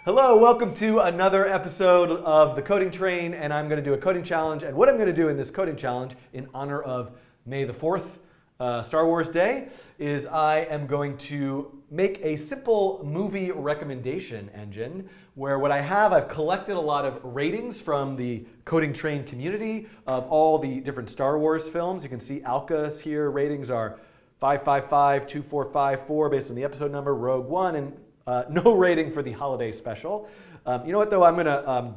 Hello, welcome to another episode of the Coding Train, and I'm going to do a coding challenge. And what I'm going to do in this coding challenge, in honor of May the 4th, Star Wars Day, is I am going to make a simple movie recommendation engine where what I have, I've collected a lot of ratings from the Coding Train community of all the different Star Wars films. You can see Alka's here. Ratings are 555, 2454 based on the episode number, Rogue One, and no rating for the holiday special. You know what though, I'm gonna,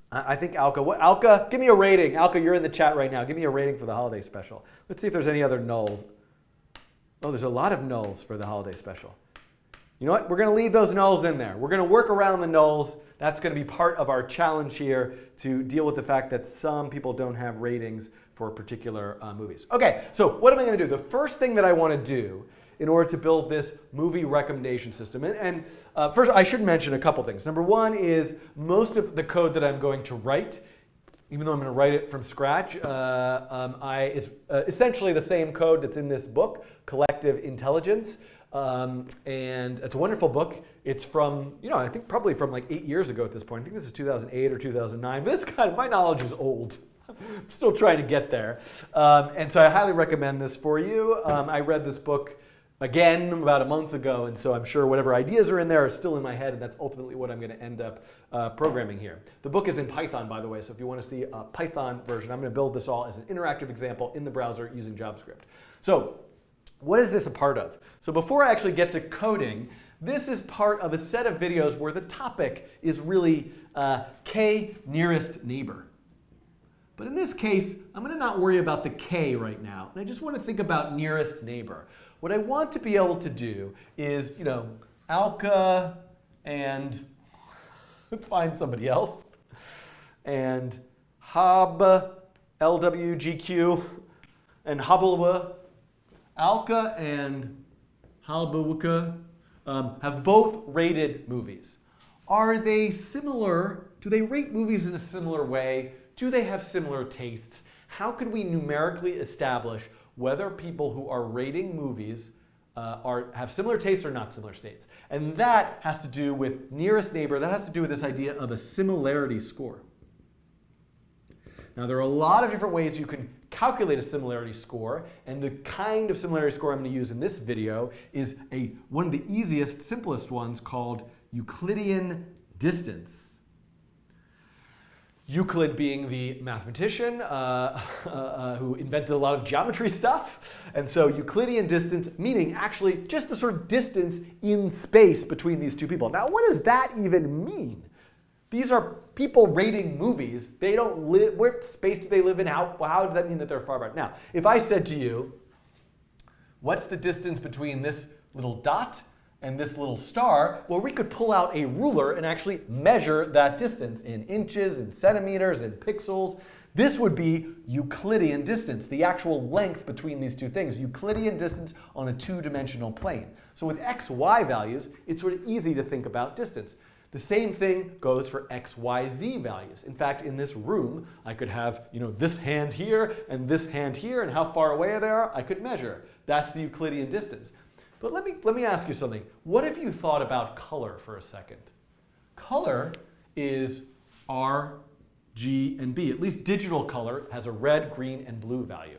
I think Alka, give me a rating. Alka, you're in the chat right now. Give me a rating for the holiday special. Let's see if there's any other nulls. Oh, there's a lot of nulls for the holiday special. You know what, we're gonna leave those nulls in there. We're gonna work around the nulls. That's gonna be part of our challenge here to deal with the fact that some people don't have ratings for particular movies. Okay, so what am I gonna do? The first thing that I wanna do in order to build this movie recommendation system. And first, I should mention a couple things. Number one is most of the code that I'm going to write, even though I'm going to write it from scratch, is essentially the same code that's in this book, Collective Intelligence. And it's a wonderful book. It's from, I think probably from like 8 years ago at this point. I think this is 2008 or 2009, but it's my knowledge is old. I'm still trying to get there. And so I highly recommend this for you. I read this book again about a month ago, and so I'm sure whatever ideas are in there are still in my head, and that's ultimately what I'm going to end up programming here. The book is in Python, by the way, so if you want to see a Python version, I'm going to build this all as an interactive example in the browser using JavaScript. So what is this a part of? So before I actually get to coding, this is part of a set of videos where the topic is really K nearest neighbor. But in this case, I'm going to not worry about the K right now, and I just want to think about nearest neighbor. What I want to be able to do is, Alka and, let's find somebody else, and Hab, LWGQ, and Habalwa, Alka and Halbawuka have both rated movies. Are they similar? Do they rate movies in a similar way? Do they have similar tastes? How can we numerically establish whether people who are rating movies have similar tastes or not similar tastes? And that has to do with nearest neighbor. That has to do with this idea of a similarity score. Now, there are a lot of different ways you can calculate a similarity score, and the kind of similarity score I'm going to use in this video is one of the easiest, simplest ones called Euclidean distance. Euclid being the mathematician who invented a lot of geometry stuff. And so Euclidean distance, meaning actually just the sort of distance in space between these two people. Now, what does that even mean? These are people rating movies. They don't live, where space do they live in? How does that mean that they're far apart? Now, if I said to you, what's the distance between this little dot and this little star, well, we could pull out a ruler and actually measure that distance in inches and centimeters and pixels. This would be Euclidean distance, the actual length between these two things, Euclidean distance on a two-dimensional plane. So with x, y values, it's sort of easy to think about distance. The same thing goes for x, y, z values. In fact, in this room, I could have this hand here and this hand here, and how far away they are, I could measure. That's the Euclidean distance. But let me ask you something. What if you thought about color for a second? Color is R, G, and B. At least digital color has a red, green, and blue value.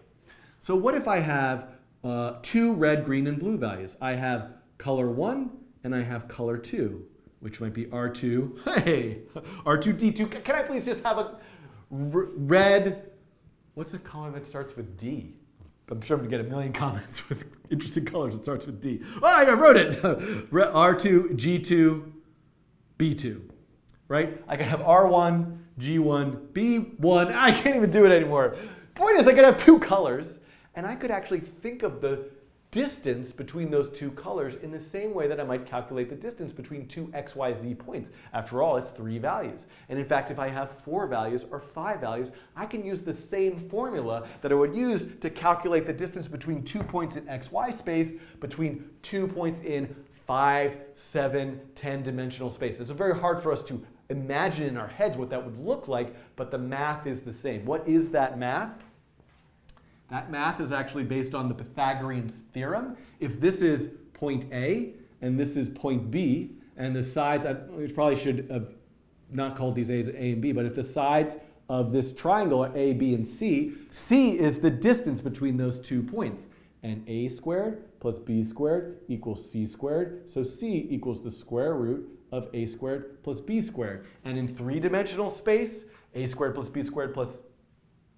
So what if I have two red, green, and blue values? I have color 1 and I have color 2, which might be R2. Hey, R2D2. Can I please just have a red? What's a color that starts with D? I'm sure I'm going to get a million comments with interesting colors that starts with D. Oh, I wrote it. R2, G2, B2, right? I could have R1, G1, B1. I can't even do it anymore. Point is, I could have two colors, and I could actually think of the distance between those two colors in the same way that I might calculate the distance between two XYZ points. After all, it's 3 values. And in fact, if I have 4 values or 5 values, I can use the same formula that I would use to calculate the distance between 2 points in XY space, between 2 points in 5, 7, 10-dimensional space. It's very hard for us to imagine in our heads what that would look like, but the math is the same. What is that math? That math is actually based on the Pythagorean theorem. If this is point A and this is point B, and the sides, we probably should have not called these A's A and B, but if the sides of this triangle are A, B, and C, C is the distance between those 2 points. And A squared plus B squared equals C squared. So C equals the square root of A squared plus B squared. And in 3-dimensional space, A squared plus B squared plus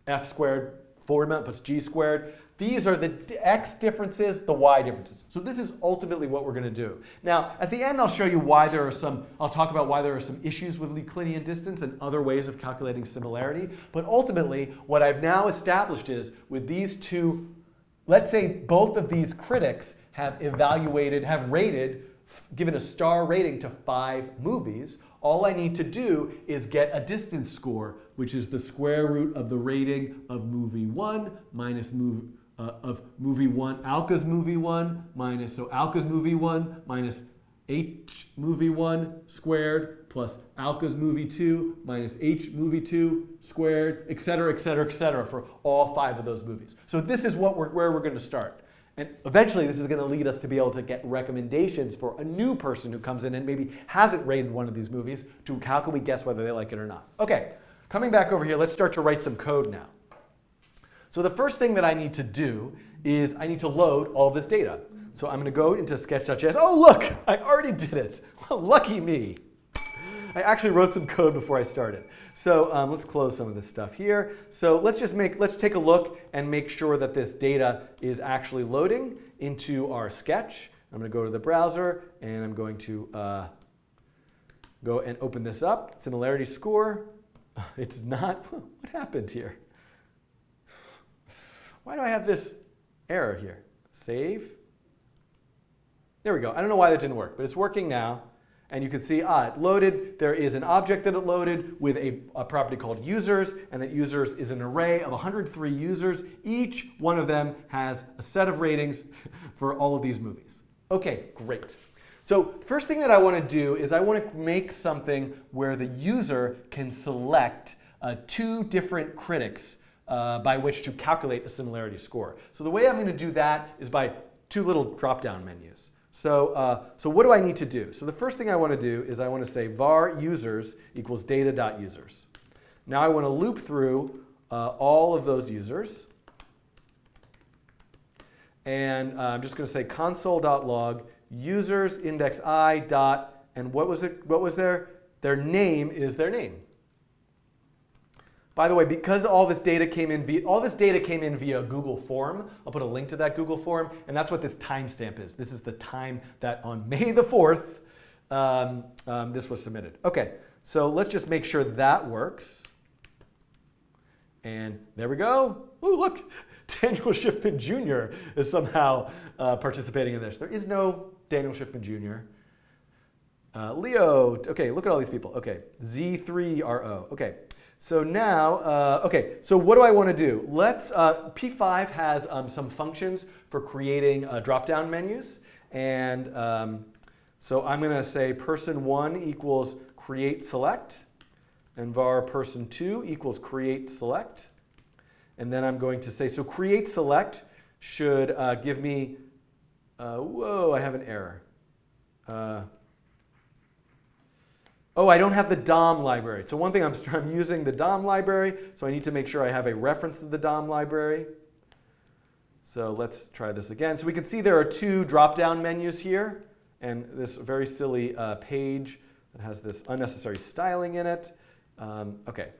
F squared, forward amount plus G squared. These are the X differences, the Y differences. So this is ultimately what we're going to do. Now, at the end, I'll show you why there are I'll talk about why there are some issues with Euclidean distance and other ways of calculating similarity. But ultimately, what I've now established is with these two, let's say both of these critics have rated, given a star rating to 5 movies. All I need to do is get a distance score, which is the square root of the rating of movie 1 minus of movie 1, Alka's movie 1 minus, so Alka's movie 1 minus H movie 1 squared plus Alka's movie 2 minus H movie 2 squared, et cetera, et cetera, et cetera, for all 5 of those movies. So this is where we're going to start. And eventually this is going to lead us to be able to get recommendations for a new person who comes in and maybe hasn't rated one of these movies to how can we guess whether they like it or not. Okay, coming back over here, let's start to write some code now. So the first thing that I need to do is I need to load all this data. So I'm going to go into sketch.js. Oh, look, I already did it. Well, lucky me. I actually wrote some code before I started. So let's close some of this stuff here. So let's take a look and make sure that this data is actually loading into our sketch. I'm going to go to the browser and I'm going to go and open this up. Similarity score. It's not. What happened here? Why do I have this error here? Save. There we go. I don't know why that didn't work, but it's working now. And you can see, it loaded. There is an object that it loaded with a property called users, and that users is an array of 103 users. Each one of them has a set of ratings for all of these movies. Okay, great. So first thing that I want to do is I want to make something where the user can select 2 different critics by which to calculate a similarity score. So the way I'm going to do that is by 2 little drop-down menus. So what do I need to do? So the first thing I want to do is I want to say var users equals data.users. Now I want to loop through all of those users. And I'm just going to say console.log users index I dot, and what was their name is their name. By the way, because all this data came in via Google form, I'll put a link to that Google form, and that's what this timestamp is. This is the time that on May the 4th, this was submitted. Okay, so let's just make sure that works. And there we go. Ooh, look, Daniel Schiffman Jr. is somehow participating in this. There is no Daniel Schiffman Jr. Leo, okay, look at all these people. Okay, Z3RO, okay. So now, okay, so what do I want to do? Let's, P5 has some functions for creating drop-down menus. And so I'm going to say person1 equals create select, and var person2 equals create select. And then I'm going to say, so create select should give me, whoa, I have an error. Oh, I don't have the DOM library. So one thing, I'm using the DOM library, so I need to make sure I have a reference to the DOM library. So let's try this again. So we can see there are 2 drop-down menus here, and this very silly page that has this unnecessary styling in it. Okay,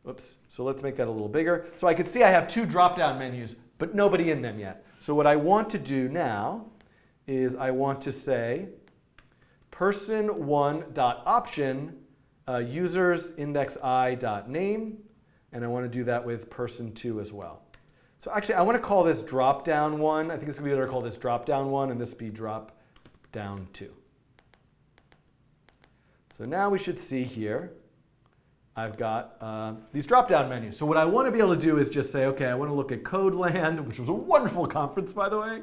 whoops. So let's make that a little bigger. So I can see I have 2 drop-down menus, but nobody in them yet. So what I want to do now is I want to say, person1.option users index I.name, and I want to do that with person2 as well. So actually, I want to call this drop-down 1. I think it's going to be better to call this drop-down 1, and this be drop-down 2. So now we should see here, I've got these drop-down menus. So what I want to be able to do is just say, okay, I want to look at CodeLand, which was a wonderful conference, by the way,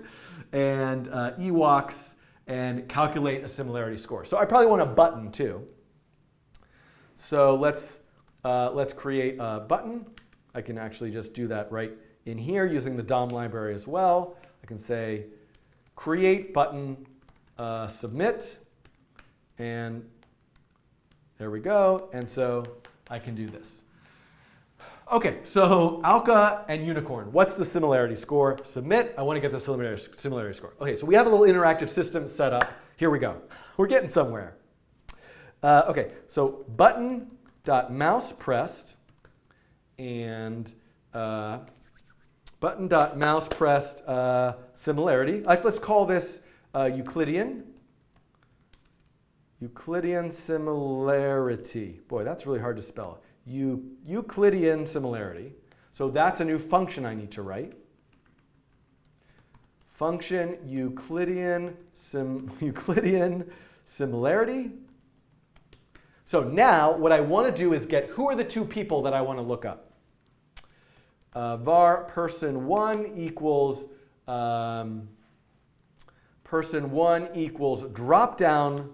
and EWOX, and calculate a similarity score. So I probably want a button too. So let's create a button. I can actually just do that right in here using the DOM library as well. I can say create button submit, And there we go. And so I can do this. Okay, so Alka and Unicorn. What's the similarity score? Submit. I want to get the similarity score. Okay, so we have a little interactive system set up. Here we go. We're getting somewhere. Okay, so button.mousePressed and button.mousePressed similarity. Let's call this Euclidean. Euclidean similarity. Boy, that's really hard to spell. Euclidean similarity. So that's a new function I need to write. Function Euclidean similarity. So now what I want to do is get who are the two people that I want to look up. Var person1 equals person1 equals drop down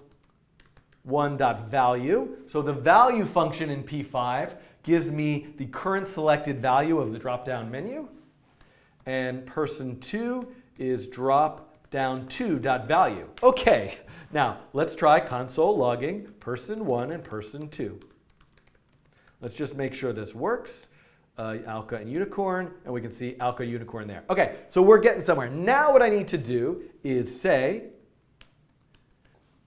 one.value. So the value function in P5 gives me the current selected value of the drop-down menu. And person2 is drop-down2.value. Okay, now let's try console logging person1 and person2. Let's just make sure this works. Alka and Unicorn, and we can see Alka Unicorn there. Okay, so we're getting somewhere. Now what I need to do is say,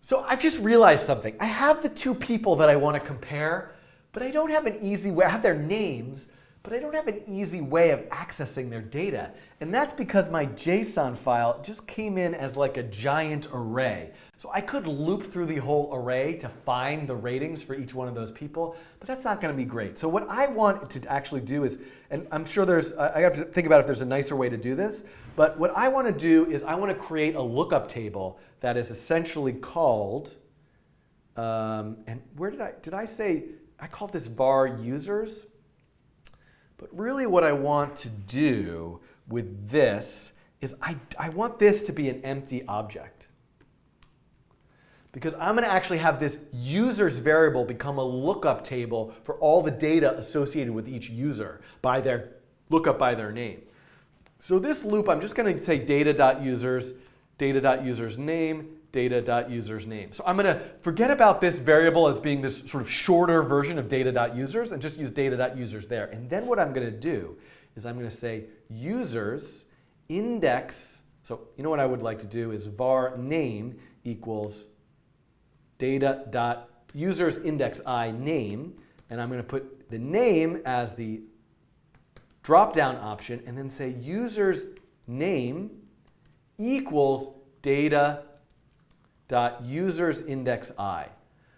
so I've just realized something. I have the two people that I want to compare, but I don't have an easy way. I have their names, but I don't have an easy way of accessing their data. And that's because my JSON file just came in as like a giant array. So I could loop through the whole array to find the ratings for each one of those people, but that's not going to be great. So what I want to actually do is, and I'm sure I have to think about if there's a nicer way to do this, but what I want to do is I want to create a lookup table that is essentially called, and where did I say, I called this var users? But really what I want to do with this is I want this to be an empty object. Because I'm going to actually have this users variable become a lookup table for all the data associated with each user by their lookup by their name. So this loop, I'm just going to say data.users, data.users name, data.users name. So I'm going to forget about this variable as being this sort of shorter version of data.users and just use data.users there. And then what I'm going to do is I'm going to say users index. So you know what I would like to do is var name equals data.users index I name. And I'm going to put the name as the drop-down option and then say users name equals data.users index I.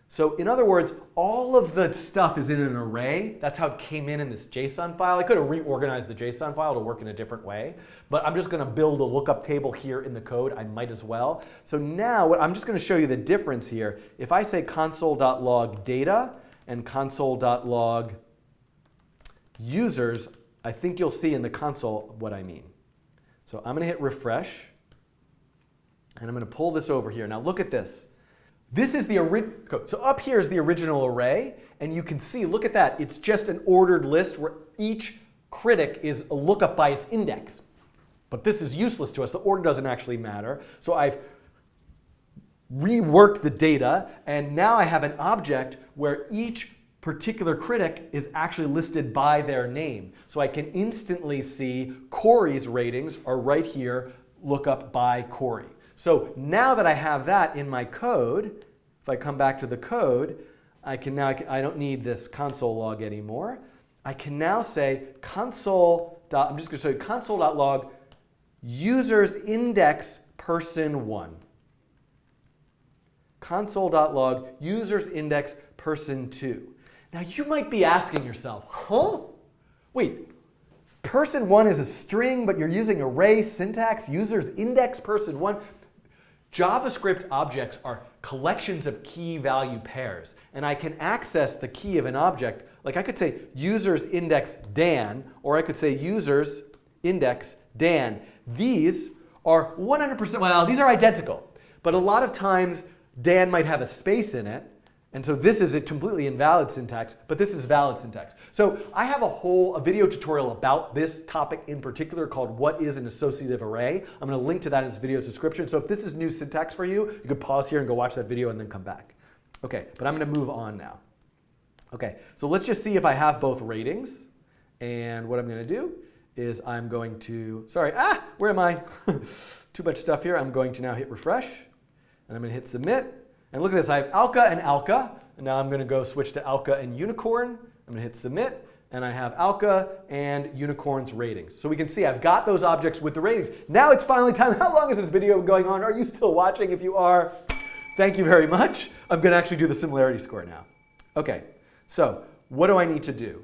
So in other words, all of the stuff is in an array. That's how it came in this JSON file. I could have reorganized the JSON file to work in a different way, but I'm just going to build a lookup table here in the code. I might as well. So now I'm just going to show you the difference here. If I say console.log data and console.log users, I think you'll see in the console what I mean. So I'm going to hit refresh, and I'm going to pull this over here. Now look at this. This is the original code. So up here is the original array, and you can see, look at that. It's just an ordered list where each critic is a lookup by its index. But this is useless to us. The order doesn't actually matter. So I've reworked the data, and now I have an object where each particular critic is actually listed by their name. So I can instantly see Corey's ratings are right here, look up by Corey. So now that I have that in my code, if I come back to the code, I don't need this console log anymore. I can now say I'm just going to show you console.log users index person1. Console.log users index person2. Now you might be asking yourself, huh? Wait, person1 is a string, but you're using array syntax, users index person1. JavaScript objects are collections of key value pairs, and I can access the key of an object. Like I could say users index Dan, or I could say users index Dan. These are 100%, well, these are identical, but a lot of times Dan might have a space in it. And so this is a completely invalid syntax, but this is valid syntax. So I have a video tutorial about this topic in particular called What is an Associative Array? I'm going to link to that in this video description. So if this is new syntax for you, you could pause here and go watch that video and then come back. Okay, but I'm going to move on now. Okay, so let's just see if I have both ratings. And what I'm going to do is I'm going to, sorry, where am I? Too much stuff here. I'm going to now hit refresh. And I'm going to hit submit. And look at this. I have Alka and Alka. And now I'm going to go switch to Alka and Unicorn. I'm going to hit submit. And I have Alka and Unicorn's ratings. So we can see I've got those objects with the ratings. Now it's finally time. How long is this video going on? Are you still watching? If you are, thank you very much. I'm going to actually do the similarity score now. Okay, so what do I need to do?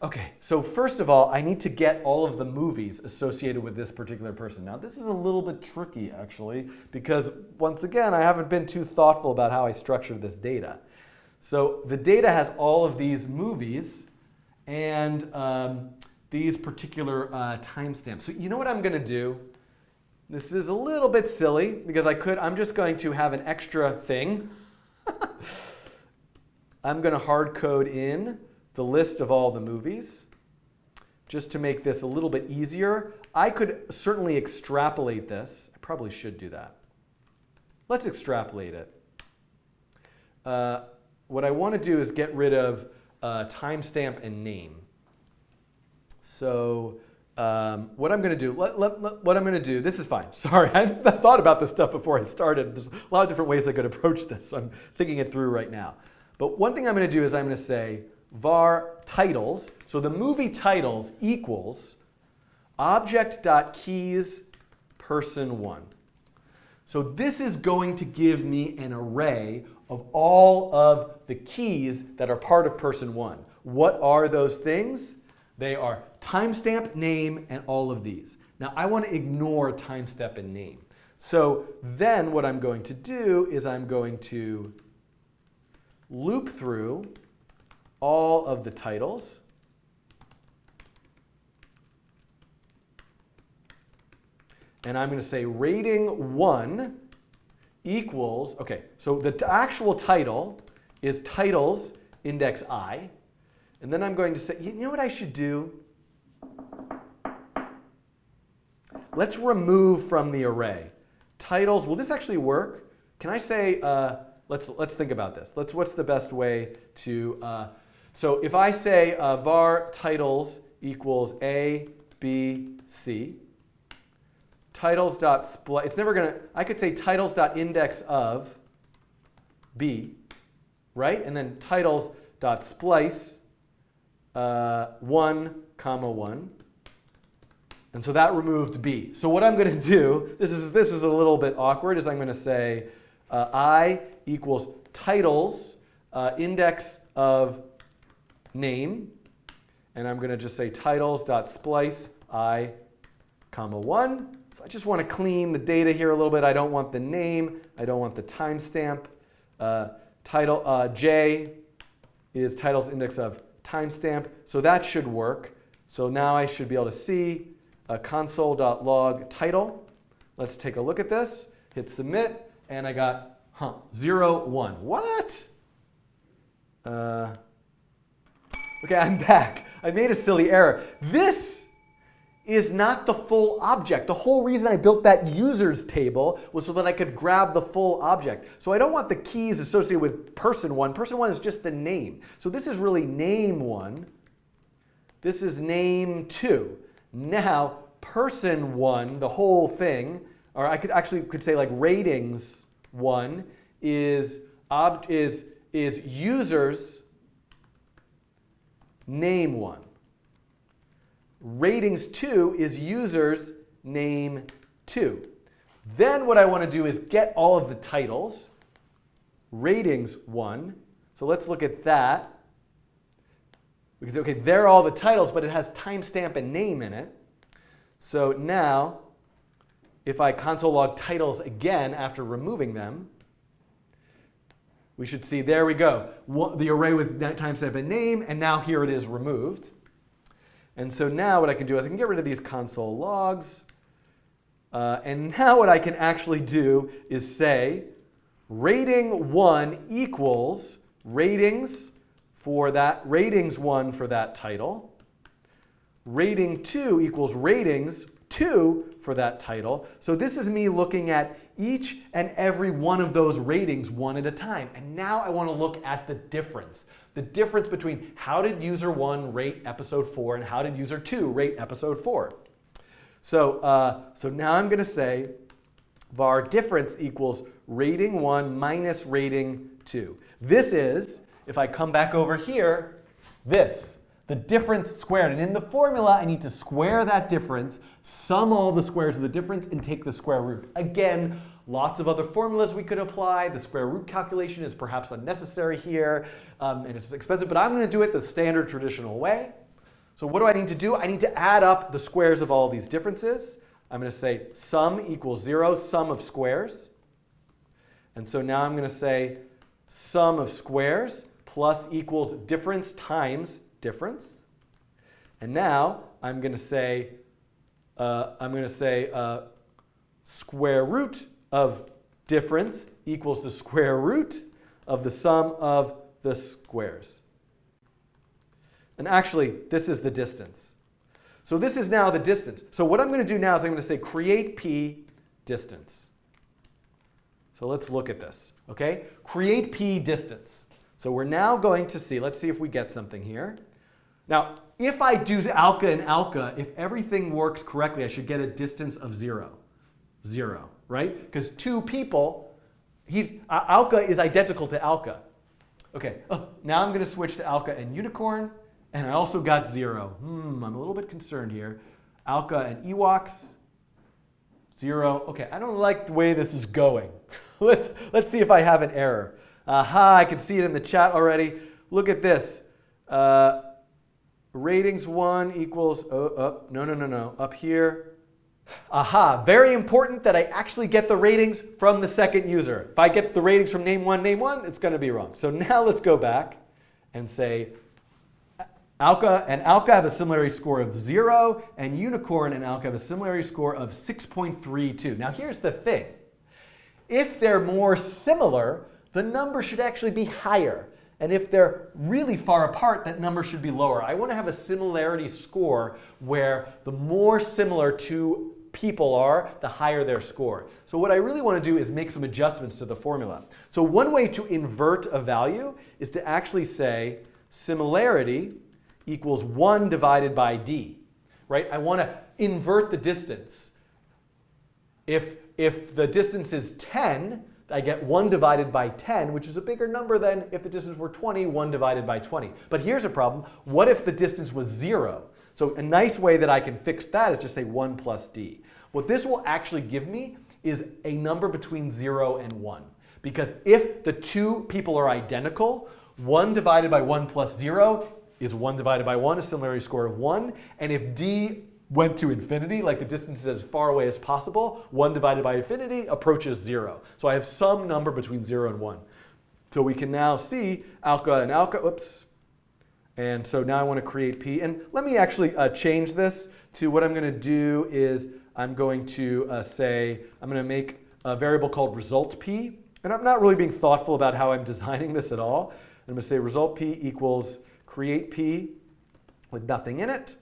Okay, so first of all, I need to get all of the movies associated with this particular person. Now, this is a little bit tricky, actually, because once again, I haven't been too thoughtful about how I structured this data. So the data has all of these movies and these particular timestamps. So you know what I'm going to do? This is a little bit silly because I'm just going to have an extra thing. I'm going to hard code in the list of all the movies just to make this a little bit easier. I could certainly extrapolate this. I probably should do that. Let's extrapolate it. What I want to do is get rid of timestamp and name. So what I'm going to do, this is fine. Sorry, I thought about this stuff before I started. There's a lot of different ways I could approach this. So I'm thinking it through right now. But one thing I'm going to do is I'm going to say var titles. So the movie titles equals object.keys person1. So this is going to give me an array of all of the keys that are part of person1. What are those things? They are timestamp, name, and all of these. Now I want to ignore timestamp and name. So then what I'm going to do is I'm going to loop through all of the titles. And I'm going to say rating 1 equals, okay, so the actual title is titles index I. And then I'm going to say, you know what I should do? Let's remove from the array titles. Will this actually work? Can I say, let's think about this. What's the best way to, so if I say var titles equals A, B, C, titles.split, it's never going to, I could say titles.index of B, right? And then titles.splice 1, comma 1. And so that removed B. So what I'm going to do, this is a little bit awkward, is I'm going to say I equals titles index of name. And I'm going to just say titles.splice I, comma 1. So I just want to clean the data here a little bit. I don't want the name. I don't want the timestamp. J is titles index of timestamp. So that should work. So now I should be able to see console.log title. Let's take a look at this. Hit submit. And I got 0, 1. What? Okay, I'm back. I made a silly error. This is not the full object. The whole reason I built that users table was so that I could grab the full object. So I don't want the keys associated with person1. Person1 is just the name. So this is really name1. This is name2. Now, person1, the whole thing, or I could say like ratings1 is users name1. Ratings 2 is users name 2. Then what I want to do is get all of the titles. Ratings 1. So let's look at that. We can say, okay, they're all the titles, but it has timestamp and name in it. So now, if I console log titles again after removing them, we should see, there we go, the array with timestamp and name, and now here it is removed. And so now what I can do is I can get rid of these console logs. And now what I can actually do is say rating 1 equals ratings 1 for that title. Rating 2 equals ratings 2 for that title. So this is me looking at each and every one of those ratings one at a time. And now I want to look at the difference. The difference between how did user 1 rate episode 4 and how did user 2 rate episode 4. So now I'm going to say var difference equals rating 1 minus rating 2. This is, if I come back over here, this, the difference squared. And in the formula, I need to square that difference, sum all the squares of the difference, and take the square root. Again, lots of other formulas we could apply. The square root calculation is perhaps unnecessary here, and it's expensive, but I'm going to do it the standard traditional way. So what do I need to do? I need to add up the squares of all these differences. I'm going to say sum equals 0, sum of squares. And so now I'm going to say sum of squares plus equals difference times difference. And now I'm going to say square root of difference equals the square root of the sum of the squares. And actually, this is the distance. So this is now the distance. So what I'm going to do now is I'm going to say create p distance. So let's look at this. Okay? Create p distance. So we're now going to see, let's see if we get something here. Now, if I do alka and alka, if everything works correctly, I should get a distance of 0. 0, right? Because 2 people, alka is identical to alka. Okay, now I'm going to switch to alka and unicorn, and I also got 0. I'm a little bit concerned here. Alka and ewoks, 0. Okay, I don't like the way this is going. Let's see if I have an error. Aha, I can see it in the chat already. Look at this. Ratings 1 equals, no, up here. Aha, very important that I actually get the ratings from the second user. If I get the ratings from name1, it's going to be wrong. So now let's go back and say alka and alka have a similarity score of 0, and unicorn and alka have a similarity score of 6.32. Now here's the thing. If they're more similar, the number should actually be higher. And if they're really far apart, that number should be lower. I want to have a similarity score where the more similar two people are, the higher their score. So what I really want to do is make some adjustments to the formula. So one way to invert a value is to actually say similarity equals 1 divided by d. Right? I want to invert the distance. If the distance is 10, I get 1 divided by 10, which is a bigger number than if the distance were 20, 1 divided by 20. But here's a problem. What if the distance was 0? So a nice way that I can fix that is just say 1 plus d. What this will actually give me is a number between 0 and 1. Because if the two people are identical, 1 divided by 1 plus 0 is 1 divided by 1, a similarity score of 1. And if d went to infinity, like the distance is as far away as possible, 1 divided by infinity approaches 0. So I have some number between 0 and 1. So we can now see alka and alka, oops. And so now I want to create p. And let me actually change this to what I'm going to do is I'm going to I'm going to make a variable called result p. And I'm not really being thoughtful about how I'm designing this at all. I'm going to say result p equals create p with nothing in it.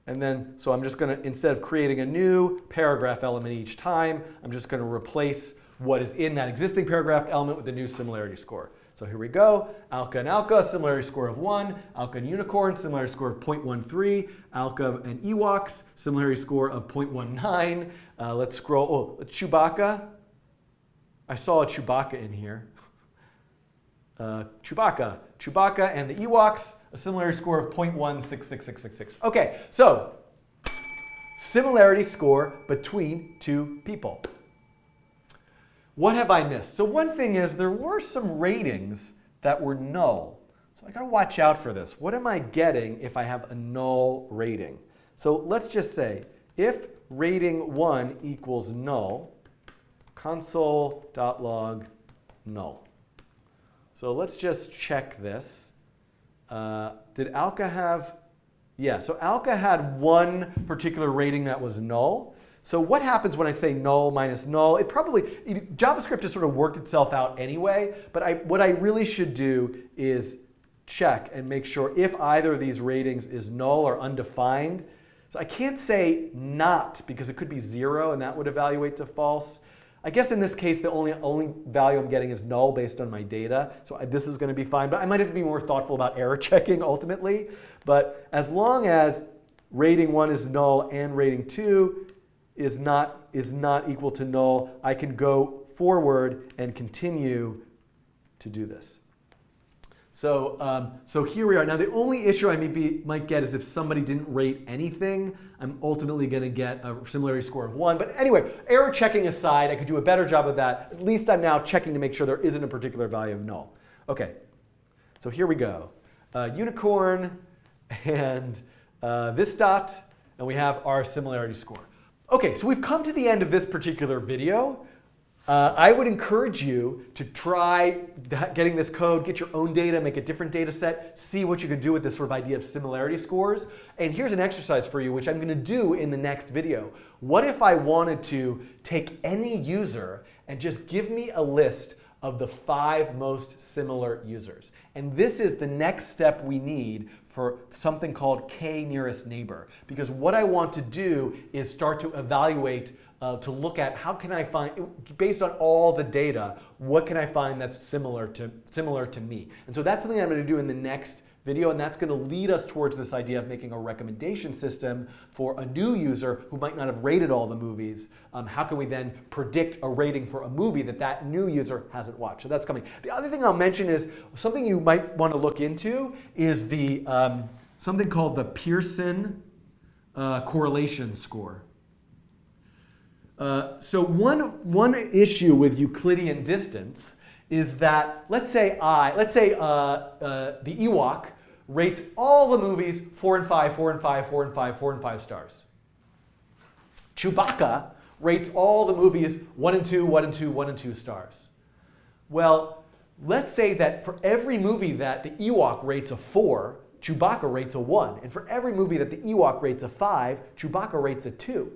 And then, so I'm just going to, instead of creating a new paragraph element each time, I'm just going to replace what is in that existing paragraph element with the new similarity score. So here we go. Alka and alka, similarity score of 1. Alka and unicorn, similarity score of 0.13. Alka and ewoks, similarity score of 0.19. Let's scroll. Oh, Chewbacca. I saw a Chewbacca in here. Chewbacca and the ewoks, a similarity score of 0.166666. Okay, so similarity score between two people. What have I missed? So one thing is there were some ratings that were null. So I gotta watch out for this. What am I getting if I have a null rating? So let's just say if rating 1 equals null, console.log null. So let's just check this. Did alka have? Yeah, so alka had one particular rating that was null. So what happens when I say null minus null? JavaScript has sort of worked itself out anyway, but what I really should do is check and make sure if either of these ratings is null or undefined. So I can't say not because it could be 0 and that would evaluate to false. I guess in this case, the only value I'm getting is null based on my data. So this is going to be fine. But I might have to be more thoughtful about error checking ultimately. But as long as rating 1 is null and rating 2 is not equal to null, I can go forward and continue to do this. So, so here we are. Now the only issue I might get is if somebody didn't rate anything, I'm ultimately going to get a similarity score of 1. But anyway, error checking aside, I could do a better job of that. At least I'm now checking to make sure there isn't a particular value of null. Okay, so here we go. Unicorn and this dot, and we have our similarity score. Okay, so we've come to the end of this particular video. I would encourage you to try getting this code, get your own data, make a different data set, see what you can do with this sort of idea of similarity scores. And here's an exercise for you, which I'm going to do in the next video. What if I wanted to take any user and just give me a list of the 5 most similar users? And this is the next step we need for something called k nearest neighbor. Because what I want to do is start to evaluate to look at how can I find, based on all the data, what can I find that's similar to me? And so that's something I'm going to do in the next video, and that's going to lead us towards this idea of making a recommendation system for a new user who might not have rated all the movies. How can we then predict a rating for a movie that new user hasn't watched? So that's coming. The other thing I'll mention is something you might want to look into is the something called the Pearson correlation score. So one issue with Euclidean distance is that let's say the Ewok rates all the movies 4 and 5, 4 and 5, 4 and 5, 4 and 5 stars. Chewbacca rates all the movies 1 and 2, 1 and 2, 1 and 2 stars. Well, let's say that for every movie that the Ewok rates a 4, Chewbacca rates a 1. And for every movie that the Ewok rates a 5, Chewbacca rates a 2.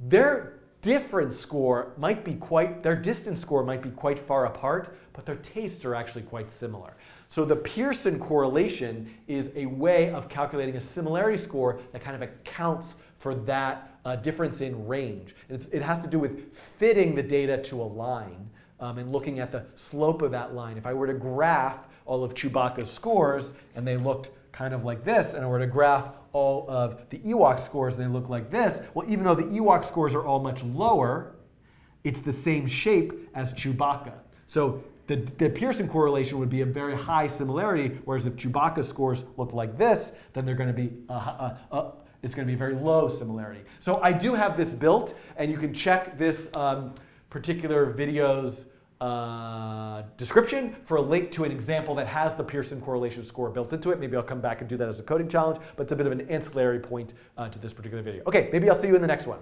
Their distance score might be quite far apart, but their tastes are actually quite similar. So the Pearson correlation is a way of calculating a similarity score that kind of accounts for that difference in range. It has to do with fitting the data to a line and looking at the slope of that line. If I were to graph all of Chewbacca's scores and they looked kind of like this, and I were to graph all of the Ewok scores and they look like this, well, even though the Ewok scores are all much lower, it's the same shape as Chewbacca. So the Pearson correlation would be a very high similarity, whereas if Chewbacca's scores look like this, then they're going to be it's going to be very low similarity. So I do have this built, and you can check this particular video's description for a link to an example that has the Pearson correlation score built into it. Maybe I'll come back and do that as a coding challenge, but it's a bit of an ancillary point to this particular video. Okay, maybe I'll see you in the next one.